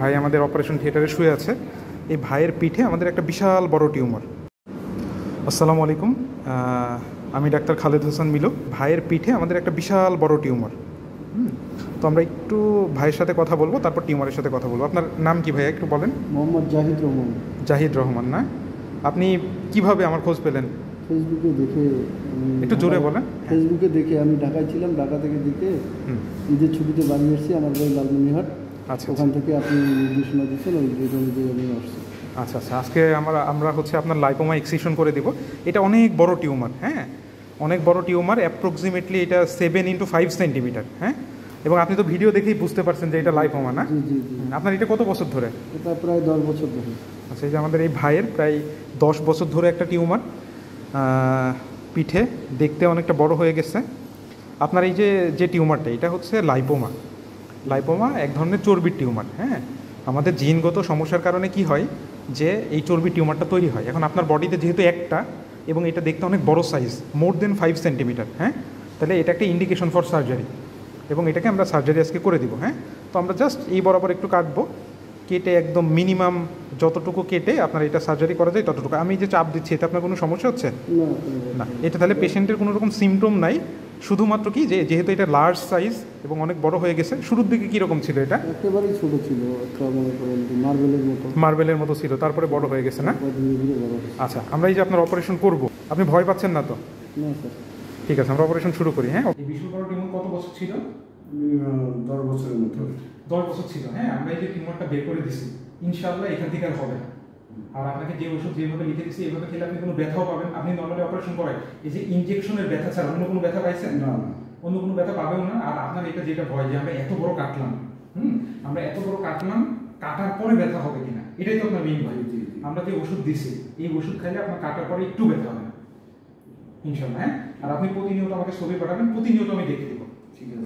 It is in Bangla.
ভাই আমাদের অপারেশন থিয়েটারে শুয়ে আছে। এই ভাইয়ের পিঠে আমাদের একটা বিশাল বড় টিউমার। আসসালামু আলাইকুম, আমি ডাক্তার খালেদ হোসেন মিলু। ভাইয়ের পিঠে আমাদের একটা বিশাল বড় টিউমার। তো আমরা একটু ভাইয়ের সাথে কথা বলবো, তারপর টিউমারের সাথে কথা বলবো। আপনার নাম কি ভাইয়া, একটু বলেন? মোহাম্মদ জাহিদ রহমান। জাহিদ রহমান না? আপনি কিভাবে আমার খোঁজ পেলেন? ফেসবুকে দেখে। একটু জোরে বলেন। ফেসবুকে দেখে আমি ঢাকায় ছিলাম, ঢাকা থেকে দেখে ঈদের ছুটিতে বাড়ি এসেছি। আমার বাড়ি লালমনিরহাট। আচ্ছা, ওখান থেকে আপনি নির্দেশনা দিচ্ছেন, ওই অনুযায়ী আমি আসছি। আচ্ছা আচ্ছা, আজকে আমরা হচ্ছে আপনার লাইপোমা এক্সিশন করে দিব। এটা অনেক বড় টিউমার, হ্যাঁ, অনেক বড় টিউমার। অ্যাপ্রক্সিমেটলি এটা 7 × 5 সেন্টিমিটার, হ্যাঁ। এবং আপনি তো ভিডিও দেখেই বুঝতে পারছেন যে এটা লাইপোমা না? জি জি জি। আপনার এটা কত বছর ধরে? এটা প্রায় 10 বছর ধরে। আচ্ছা, এই যে আমাদের এই ভাইয়ের প্রায় 10 বছর ধরে একটা টিউমার পিঠে, দেখতে অনেকটা বড় হয়ে গেছে। আপনার এই যে টিউমারটা, এটা হচ্ছে লাইপোমা। লাইপোমা এক ধরনের চর্বির টিউমার, হ্যাঁ। আমাদের জিনগত সমস্যার কারণে কি হয় যে এই চর্বির টিউমারটা তৈরি হয়। এখন আপনার বডিতে যেহেতু একটা, এবং এটা দেখতে অনেক বড় সাইজ, মোর দেন 5 সেন্টিমিটার, হ্যাঁ, তাহলে এটা একটা ইন্ডিকেশন ফর সার্জারি, এবং এটাকে আমরা সার্জারি আজকে করে দিব, হ্যাঁ। তো আমরা জাস্ট এই বরাবর একটু কাটবো, কেটে একদম মিনিমাম যতটুকু কেটে আপনার এটা সার্জারি করা যায় ততটুকু। আমি যে চাপ দিচ্ছি, এতে আপনার কোনো সমস্যা হচ্ছে না? এটা তাহলে পেশেন্টের কোনো রকম সিমটম নাই, শুধুমাত্র কি যেহেতু এটা লার্জ সাইজ এবং অনেক বড় হয়ে গেছে। শুরুর দিকে কীরকম ছিল? এটা একেবারেই ছোট ছিল, মার্বেলের মতো ছিল, তারপরে বড় হয়ে গেছে না? আচ্ছা, আমরা এই যে আপনার অপারেশন করব, আপনি ভয় পাচ্ছেন না তো? না স্যার। ঠিক আছে, আমরা অপারেশন শুরু করি, হ্যাঁ। এই বিশাল বড় টিউমার কত বছর ছিল? 10 বছরের মতো। 10 বছর ছিল, হ্যাঁ। আমরা এই যে টিউমারটা বের করে দিছি, ইনশাআল্লাহ এখান থেকে আর হবে না। আর আপনাকে যে ওষুধ যেভাবে লিখে দিচ্ছি, এভাবে খেলে আপনি কোনো ব্যথাও পাবেন। আপনি নর্মালি অপারেশন করায় এই যে ইনজেকশনের ব্যথা ছাড়া অন্য কোনো ব্যথা পাইছেন? না, অন্য কোনো ব্যথা পাবেও না। আর আপনার এটা যেটা ভয় যে আমরা এত বড় কাটলাম, আমরা এত বড় কাটলাম, কাটার পরে ব্যথা হবে কিনা, এটাই তো আপনার মেইন ভয়। আমরা যে ওষুধ দিছি, এই ওষুধ খাইলে আপনার কাটার পরে একটু ব্যথা হবে না ইনশাআল্লাহ, হ্যাঁ। আর আপনি প্রতিনিয়ত আমাকে ছবি পাঠাবেন, প্রতিনিয়ত আমি দেখে দেবো, ঠিক আছে?